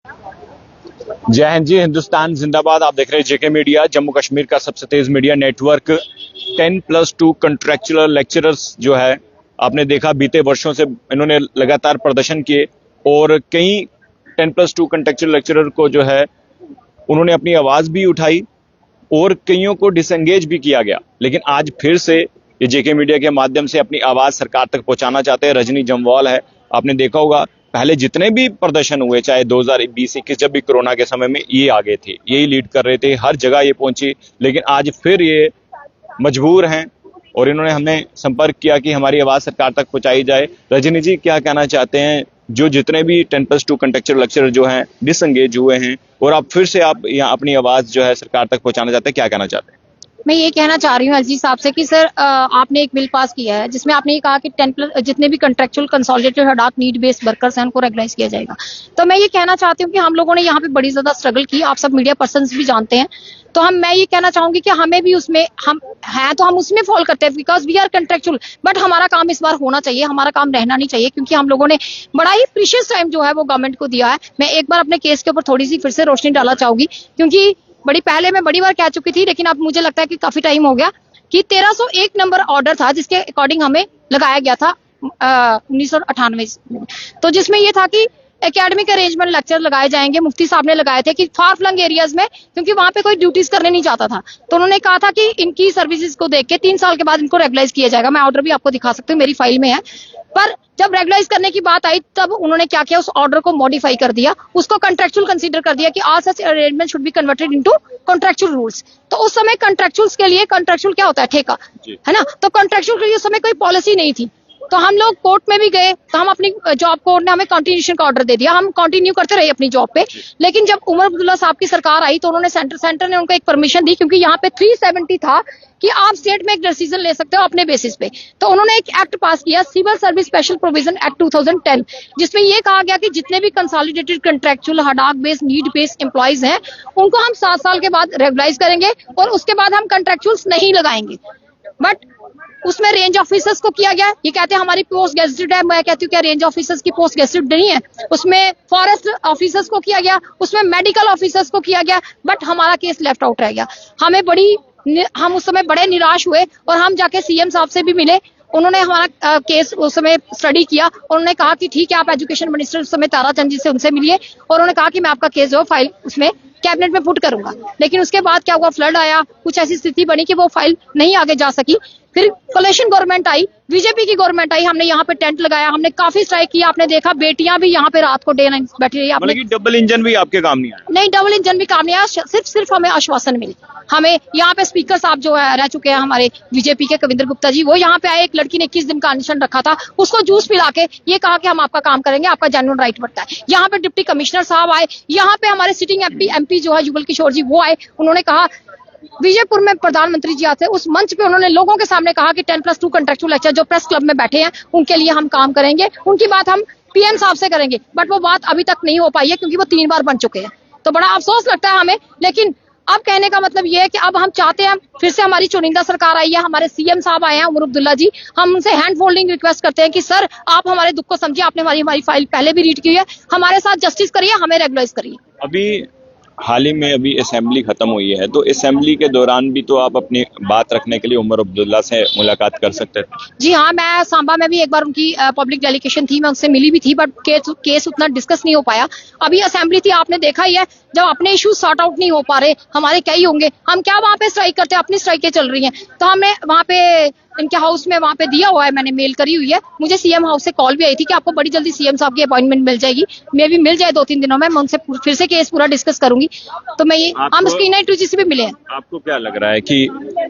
जय हिंद जी, हिंदुस्तान जिंदाबाद। आप देख रहे हैं जेके मीडिया, जम्मू कश्मीर का सबसे तेज मीडिया नेटवर्क। 10+2 कंट्रैक्चुअल लेक्चरर्स जो है, आपने देखा बीते वर्षों से इन्होंने लगातार प्रदर्शन किए और कई 10+2 कंट्रैक्चुअल लेक्चरर को जो है उन्होंने अपनी आवाज भी उठाई और कईयों को डिसएंगेज भी किया गया। लेकिन आज फिर से ये जेके मीडिया के माध्यम से अपनी आवाज सरकार तक पहुंचाना चाहते हैं। रजनी जमवाल है, आपने देखा होगा पहले जितने भी प्रदर्शन हुए, चाहे 2020-21 जब भी कोरोना के समय में ये आगे थे, यही लीड कर रहे थे, हर जगह ये पहुंची। लेकिन आज फिर ये मजबूर हैं और इन्होंने हमें संपर्क किया कि हमारी आवाज सरकार तक पहुंचाई जाए। रजनी जी, क्या कहना चाहते हैं? जो जितने भी 10+2 कंट्रैक्चुअल लेक्चरर जो हैं डिसएंगेज हुए हैं और अब फिर से आप यहाँ अपनी आवाज जो है सरकार तक पहुंचाना चाहते हैं, क्या कहना चाहते हैं? मैं ये कहना चाह रही हूँ एलजी साहब से कि सर आपने एक बिल पास किया है जिसमें आपने ये कहा कि 10+ जितने भी कंट्रैक्चुअल कंसोलिडेटेड हड़ाक नीड बेस्ड वर्कर्स हैं उनको रेगुलाइज किया जाएगा। तो मैं ये कहना चाहती हूँ कि हम लोगों ने यहाँ पे बड़ी ज्यादा स्ट्रगल की, आप सब मीडिया पर्संस भी जानते हैं। तो मैं ये कहना चाहूंगी कि हमें भी उसमें हम उसमें फॉल करते हैं because we are contractual. But हमारा काम इस बार होना चाहिए, हमारा काम रहना नहीं चाहिए, क्योंकि हम लोगों ने बड़ा ही प्रीशियस टाइम जो है वो गवर्नमेंट को दिया है। मैं एक बार अपने केस के ऊपर थोड़ी सी फिर से रोशनी डालना चाहूंगी, क्योंकि मैं बड़ी बार कह चुकी थी, लेकिन अब मुझे लगता है कि काफी टाइम हो गया कि 1301 नंबर ऑर्डर था जिसके अकॉर्डिंग हमें लगाया गया था 1998 में। तो जिसमें ये था कि एकेडमिक अरेंजमेंट लेक्चर लगाए जाएंगे। मुफ्ती साहब ने लगाए थे कि फार फ्लंग एरियाज में, क्योंकि वहां पे कोई ड्यूटीज करने नहीं चाहता था, तो उन्होंने कहा था कि इनकी सर्विसेज को देख के 3 साल के बाद इनको रेगुलाइज किया जाएगा। मैं ऑर्डर भी आपको दिखा सकती हूँ, मेरी फाइल में है। पर जब रेगुलाइज करने की बात आई तब उन्होंने क्या किया, उस ऑर्डर को मॉडिफाई कर दिया, उसको कंट्रैक्चुअल कंसीडर कर दिया कि all such arrangement should be converted into contractual rules. तो उस समय कॉन्ट्रैक्चुअल्स के लिए, कॉन्ट्रैक्चुअल क्या होता है, ठेका, है ना, तो कॉन्ट्रैक्चुअल के लिए उस समय कोई पॉलिसी नहीं थी। तो हम लोग कोर्ट में भी गए, तो हम अपनी जॉब, कोर्ट ने हमें कंटिन्यूशन का ऑर्डर दे दिया, हम कंटिन्यू करते रहे अपनी जॉब पे। लेकिन जब उमर अब्दुल्ला साहब की सरकार आई तो उन्होंने सेंटर ने उनको एक परमिशन दी, क्योंकि यहाँ पे 370 था कि आप स्टेट में एक डिसीजन ले सकते हो अपने बेसिस पे। तो उन्होंने एक एक्ट पास किया, civil service special provision act 2010, जिसमें ये कहा गया कि जितने भी कंसोलिडेटेड कंट्रैक्चुअल हड़ाक बेस्ड नीड बेस्ड एम्प्लॉइज हैं उनको हम 7 साल के बाद रेगुलाइज करेंगे और उसके बाद हम कंट्रैक्चुअल्स नहीं लगाएंगे। बट उसमें रेंज ऑफिसर्स को किया गया, ये कहते हैं हमारी पोस्ट गेजेटेड है। मैं कहती हूँ क्या रेंज ऑफिसर्स की पोस्ट गेजेटेड नहीं है? उसमें फॉरेस्ट ऑफिसर्स को किया गया, उसमें मेडिकल ऑफिसर्स को किया गया, बट हमारा केस लेफ्ट आउट रह गया। हम उस समय बड़े निराश हुए और हम जाके सीएम साहब से भी मिले। उन्होंने हमारा केस उस समय स्टडी किया और उन्होंने कहा कि ठीक है, आप एजुकेशन मिनिस्टर उस समय तारा चंद जी से उनसे मिलिए, और उन्होंने कहा कि मैं आपका केस जो फाइल उसमें कैबिनेट में पुट करूंगा। लेकिन उसके बाद क्या हुआ, फ्लड आया, कुछ ऐसी स्थिति बनी कि वो फाइल नहीं आगे जा सकी। फिर कोलिशन गवर्नमेंट आई, बीजेपी की गवर्नमेंट आई, हमने यहाँ पे टेंट लगाया, हमने काफी स्ट्राइक किया। आपने देखा बेटियां भी यहाँ पे रात को डे नाइट बैठी रही। आपने डबल इंजन भी आपके काम नहीं आया? नहीं, डबल इंजन भी काम नहीं आया, सिर्फ हमें आश्वासन मिले। हमें यहाँ पे स्पीकर साहब जो है रह चुके हैं हमारे बीजेपी के, कविंद्र गुप्ता जी, वो यहाँ पे आए। एक लड़की ने 21 दिन का अनशन रखा था, उसको जूस पिला के ये कहा कि हम आपका काम करेंगे, आपका जेन्युइन राइट बनता है। यहाँ पे डिप्टी कमिश्नर साहब आए, यहाँ पे हमारे सिटिंग एमपी जो है जुगल किशोर जी, वो आए। उन्होंने कहा, विजयपुर में प्रधानमंत्री जी आते, उस मंच पे उन्होंने लोगों के सामने कहा कि 10+2 कंट्रैक्चुअल लेक्चर जो प्रेस क्लब में बैठे हैं उनके लिए हम काम करेंगे, उनकी बात हम पीएम साहब से करेंगे। बट वो बात अभी तक नहीं हो पाई है, क्योंकि वो 3 बार बन चुके हैं। तो बड़ा अफसोस लगता है हमें। लेकिन अब कहने का मतलब ये है कि अब हम चाहते हैं, फिर से हमारी चुनिंदा सरकार आई है, हमारे सीएम साहब आए हैं उमर अब्दुल्ला जी, हम उनसे हैंड फोल्डिंग रिक्वेस्ट करते हैं कि सर आप हमारे दुख को समझिए, आपने हमारी फाइल पहले भी रीड की है, हमारे साथ जस्टिस करिए, हमें रेगुलाइज करिए। अभी हाल ही में अभी असेंबली खत्म हुई है, तो असेंबली के दौरान भी तो आप अपनी बात रखने के लिए उमर अब्दुल्ला से मुलाकात कर सकते थे। जी हाँ, मैं सांबा में भी एक बार उनकी पब्लिक डेलीगेशन थी, मैं उनसे मिली भी थी, बट केस उतना डिस्कस नहीं हो पाया। अभी असेंबली थी, आपने देखा ही है, जब अपने इश्यूज सॉर्ट आउट नहीं हो पा रहे, हमारे क्या ही होंगे, हम क्या वहाँ पे स्ट्राइक करते हैं, अपनी स्ट्राइकें चल रही हैं। तो हमने वहाँ पे इनके हाउस में वहाँ पे दिया हुआ है, मैंने मेल करी हुई है। मुझे सीएम हाउस से कॉल भी आई थी कि आपको बड़ी जल्दी सीएम साहब की अपॉइंटमेंट मिल जाएगी, मे भी मिल जाए 2-3 दिनों में, मैं उनसे फिर से केस पूरा डिस्कस करूंगी। तो मैं ये हम स्क्रीन नाइट जी से भी मिले हैं। आपको क्या लग रहा है कि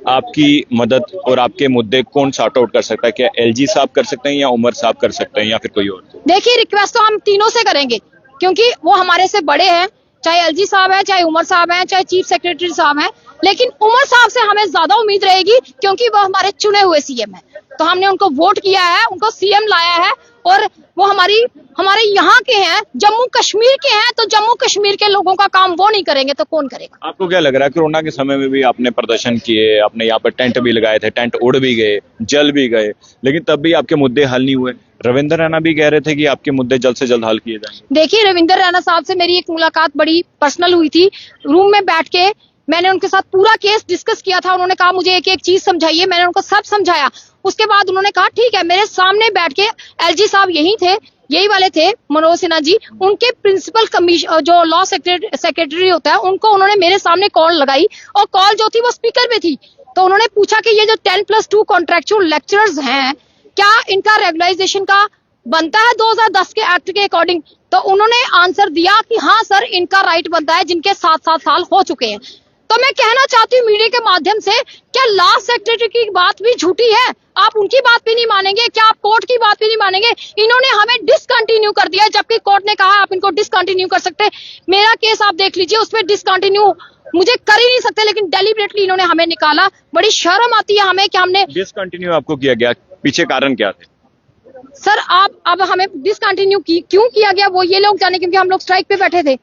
आपकी मदद और आपके मुद्दे कौन सॉर्ट आउट कर सकता है? क्या एलजी साहब कर सकते हैं, या उमर साहब कर सकते हैं, या फिर कोई और? देखिए, रिक्वेस्ट तो हम तीनों से करेंगे, क्योंकि वो हमारे से बड़े हैं, चाहे एलजी साहब है, चाहे उमर साहब हैं, चाहे चीफ सेक्रेटरी साहब हैं। लेकिन उमर साहब से हमें ज्यादा उम्मीद रहेगी, क्योंकि वो हमारे चुने हुए सीएम हैं। तो हमने उनको वोट किया है, उनको सीएम लाया है, और वो हमारे यहाँ के हैं, जम्मू कश्मीर के हैं। तो जम्मू कश्मीर के लोगों का काम वो नहीं करेंगे तो कौन करेगा? आपको क्या लग रहा है, कोरोना के समय में भी आपने प्रदर्शन किए, आपने यहाँ पर टेंट भी लगाए थे, टेंट उड़ भी गए, जल भी गए, लेकिन तब भी आपके मुद्दे हल नहीं हुए। रविंद्र रैना भी कह रहे थे कि आपके मुद्दे जल्द से जल्द हल किए जाएंगे। देखिए, रविंद्र रैना साहब से मेरी एक मुलाकात बड़ी पर्सनल हुई थी। रूम में बैठ के मैंने उनके साथ पूरा केस डिस्कस किया था। उन्होंने कहा मुझे एक एक चीज समझाइए, मैंने उनको सब समझाया। उसके बाद उन्होंने कहा ठीक है, मेरे सामने बैठ के एलजी साहब यही थे, यही वाले थे मनोज सिन्हा जी, उनके प्रिंसिपल कमीशन जो लॉ सेक्रेटरी होता है, उनको उन्होंने मेरे सामने कॉल लगाई और कॉल जो थी वो स्पीकर पे थी। तो उन्होंने पूछा कि ये जो 10+2 कॉन्ट्रेक्चुअल लेक्चरर्स हैं, क्या इनका रेगुलाइजेशन का बनता है 2010 के एक्ट के अकॉर्डिंग? तो उन्होंने आंसर दिया कि हाँ सर, इनका राइट बनता है, जिनके 7-7 साल हो चुके हैं। तो मैं कहना चाहती हूँ मीडिया के माध्यम से, क्या लॉ सेक्रेटरी की बात भी झूठी है? आप उनकी बात भी नहीं मानेंगे? क्या आप कोर्ट की बात भी नहीं मानेंगे? इन्होंने हमें डिसकंटिन्यू कर दिया, जबकि कोर्ट ने कहा आप इनको डिसकंटिन्यू कर सकते। मेरा केस आप देख लीजिए, उसमें डिसकंटिन्यू मुझे कर ही नहीं सकते, लेकिन डेलिबरेटली इन्होंने हमें निकाला। बड़ी शर्म आती है हमें कि हमने डिसकंटिन्यू आपको किया गया, पीछे कारण क्या थे? सर आप अब हमें डिसकंटिन्यू क्यों किया गया वो ये लोग जाने, क्योंकि हम लोग स्ट्राइक पे बैठे थे।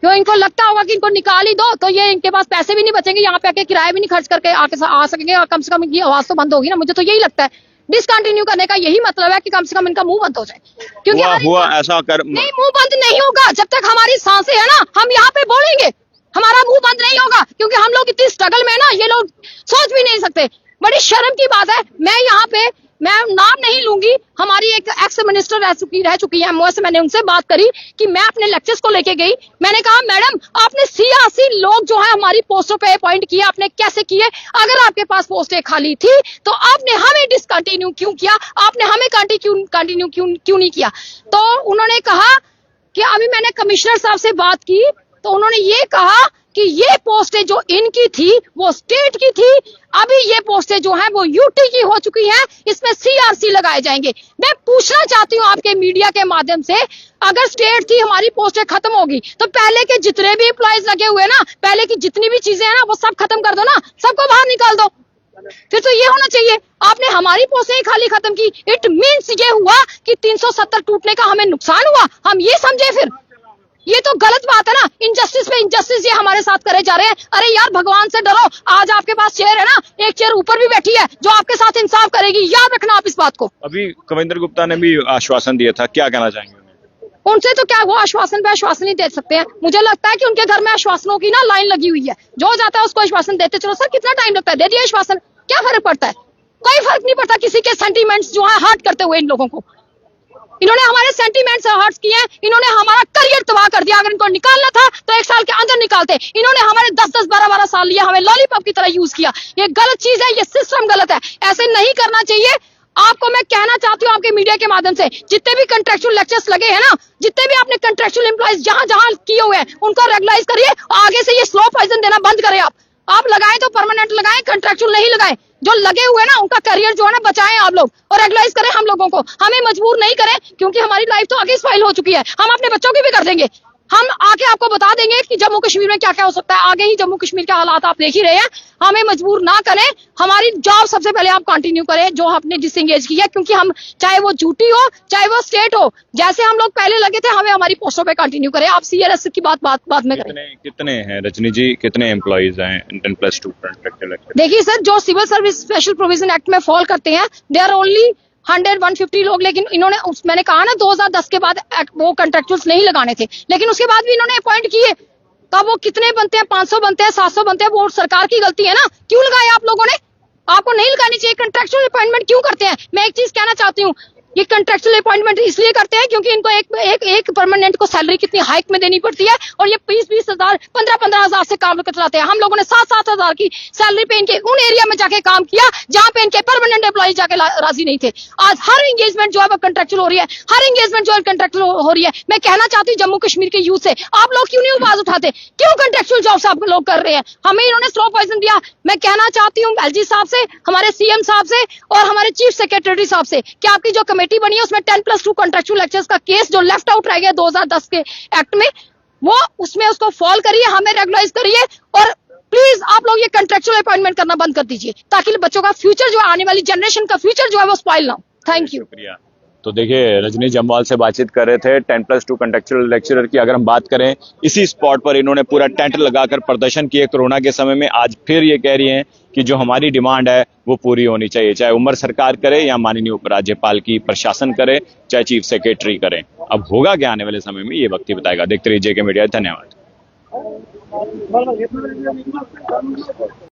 क्यों इनको लगता होगा कि इनको निकाल ही दो तो ये इनके पास पैसे भी नहीं बचेंगे, यहाँ पे आके किराया भी नहीं खर्च करके आके आ सकेंगे, और कम से कम इनकी आवाज तो बंद होगी ना। मुझे तो यही लगता है डिसकंटिन्यू करने का यही मतलब है कि कम से कम इनका मुंह बंद हो जाए, क्योंकि हुआ ऐसा कर नहीं, मुंह बंद नहीं होगा जब तक हमारी सांसें है ना, हम यहाँ पे बोलेंगे, हमारा मुंह बंद नहीं होगा, क्योंकि हम लोग इतनी स्ट्रगल में ना, ये लोग सोच भी नहीं सकते। बड़ी शर्म की बात है। मैं यहाँ पे मैं नाम नहीं लूंगी, हमारी एक एक्स मिनिस्टर रह चुकी है एमओ से, मैंने उनसे बात करी कि मैं अपने लेक्चर्स को लेके गई। मैंने कहा मैडम, आपने सियासी लोग जो है हमारी पोस्टों पे अपॉइंट किए, आपने कैसे किए? अगर आपके पास पोस्टें खाली थी तो आपने हमें डिसकंटिन्यू क्यों किया? आपने हमें कंटिन्यू क्यों नहीं किया? तो उन्होंने कहा कि अभी मैंने कमिश्नर साहब से बात की, तो उन्होंने ये कहा कि ये पोस्टें जो इनकी थी वो स्टेट की थी, अभी ये पोस्टें जो हैं वो यूटी की हो चुकी हैं, इसमें सीआरसी लगाए जाएंगे। मैं पूछना चाहती हूँ आपके मीडिया के माध्यम से, अगर स्टेट थी हमारी पोस्टें खत्म होगी तो पहले के जितने भी एम्प्लॉयज लगे हुए ना, पहले की जितनी भी चीजें हैं ना, वो सब खत्म कर दो ना, सबको बाहर निकाल दो। फिर तो ये होना चाहिए, आपने हमारी पोस्टें ही खाली खत्म की। इट मीन्स ये हुआ कि 370 टूटने का हमें नुकसान हुआ, हम ये समझे? फिर ये तो गलत बात है ना। इनजस्टिस पे इनजस्टिस ये हमारे साथ करे जा रहे हैं। अरे यार, भगवान से डरो। आज आपके पास चेयर है ना, एक चेयर ऊपर भी बैठी है जो आपके साथ इंसाफ करेगी, याद रखना आप इस बात को। अभी कविंद्र गुप्ता ने भी आश्वासन दिया था, क्या कहना चाहेंगे? उनसे तो क्या, वो आश्वासन पे आश्वासन ही दे सकते हैं। मुझे लगता है कि उनके घर में आश्वासनों की ना लाइन लगी हुई है, जो जाता है उसको आश्वासन देते चलो। सर कितना टाइम लगता है, दे दिया आश्वासन, क्या फर्क पड़ता है? कोई फर्क नहीं पड़ता किसी के सेंटीमेंट्स जो है हर्ट करते हुए इन लोगों को। इन्होंने हमारे सेंटीमेंट्स हर्ट किए, इन्होंने हमारा करियर तबाह कर दिया। अगर इनको निकालना था तो 1 साल के अंदर निकालते। इन्होंने हमारे 10-10, 12-12 साल लिया, हमें लॉलीपॉप की तरह यूज किया। ये गलत चीज है, ये सिस्टम गलत है, ऐसे नहीं करना चाहिए। आपको मैं कहना चाहती हूँ आपके मीडिया के माध्यम से, जितने भी कंट्रेक्चुअल लेक्चर्स लगे हैं ना, जितने भी आपने कंट्रेक्चुअल एम्प्लॉइज जहां जहां किए हुए हैं, उनको रेगुलाइज करिए। आगे से ये स्लो पॉइजन देना बंद करें। आप लगाएं तो परमानेंट लगाएं, कंट्रेक्चुअल नहीं लगाएं। जो लगे हुए ना उनका करियर जो है ना बचाएं आप लोग, और रेगुलाइज करें हम लोगों को। हमें मजबूर नहीं करें, क्योंकि हमारी लाइफ तो आगे स्पाइल हो चुकी है। हम अपने बच्चों की भी कर देंगे। हम आके आपको बता देंगे कि जम्मू कश्मीर में क्या क्या हो सकता है। आगे ही जम्मू कश्मीर के हालात आप देख ही रहे हैं। हमें मजबूर ना करें, हमारी जॉब सबसे पहले आप कंटिन्यू करें जो आपने डिसएंगेज की है, क्योंकि हम चाहे वो झूठी हो चाहे वो स्टेट हो, जैसे हम लोग पहले लगे थे, हमें हमारी पोस्टों पे कंटिन्यू करें। आप सीआरएस की बात बाद में करें। कितने हैं रजनी जी, कितने एम्प्लॉइज हैं 10+2 कॉन्ट्रैक्चुअल? देखिए सर, जो civil service special provision act में फॉल करते हैं, दे आर ओनली 100-150 लोग। लेकिन इन्होंने मैंने कहा ना 2010 के बाद वो कंट्रेक्चुअल्स नहीं लगाने थे, लेकिन उसके बाद भी इन्होंने अपॉइंट किए। तब वो कितने बनते हैं, 500 बनते हैं, 700 बनते हैं, वो सरकार की गलती है ना। क्यों लगाए आप लोगों ने? आपको नहीं लगानी चाहिए। कंट्रेक्चुअल अपॉइंटमेंट क्यों करते हैं? मैं एक चीज कहना चाहती हूँ, ये कंट्रेक्चुअल अपॉइंटमेंट इसलिए करते हैं क्योंकि इनको एक परमानेंट को सैलरी कितनी हाइक में देनी पड़ती है, और ये 20-20 हजार 15-15 हजार से काम चलाते हैं। हम लोगों ने 7-7 हजार की सैलरी पे इनके उन एरिया में जाके काम किया जहां पे इनके परमानेंट एम्प्लॉय जाके राजी नहीं थे। आज हर एंगेजमेंट जो है वो कंट्रेक्चुअल हो रही है, हर एंगेजमेंट जो है कंट्रेक्चुअल हो रही है। मैं कहना चाहती हूँ जम्मू कश्मीर के यूथ से, आप लोग क्यों नहीं आवाज उठाते? क्यों कंट्रेक्चुअल जॉब आप लोग कर रहे हैं? हमें इन्होंने स्लो पॉइजन दिया। मैं कहना चाहती हूँ एलजी साहब से, हमारे सीएम साहब से और हमारे चीफ सेक्रेटरी साहब से कि आपकी जो कमेटी बनी है उसमें 10+2 कॉन्ट्रेक्चुअल लेक्चर्स का केस जो लेफ्ट आउट रह गया 2010 के एक्ट में, वो उसमें उसको फॉल करिए, हमें रेगुलाइज करिए, और प्लीज आप लोग ये कंट्रेक्चुअल अपॉइंटमेंट करना बंद कर दीजिए, ताकि बच्चों का फ्यूचर जो है, आने वाली जनरेशन का फ्यूचर जो है वो स्पॉइल ना हो। Thank you. तो देखिए रजनी जम्वाल से बातचीत कर रहे थे 10+2 कंटेक्चुअल लेक्चरर की। अगर हम बात करें, इसी स्पॉट पर इन्होंने पूरा टेंट लगाकर प्रदर्शन किए कोरोना के समय में। आज फिर ये कह रही हैं कि जो हमारी डिमांड है वो पूरी होनी चाहिए, चाहे उमर सरकार करे या माननीय उपराज्यपाल की प्रशासन करे, चाहे चीफ सेक्रेटरी करे। अब होगा क्या आने वाले समय में, ये वक्त ही बताएगा। देखते रहिए जेके मीडिया। धन्यवाद।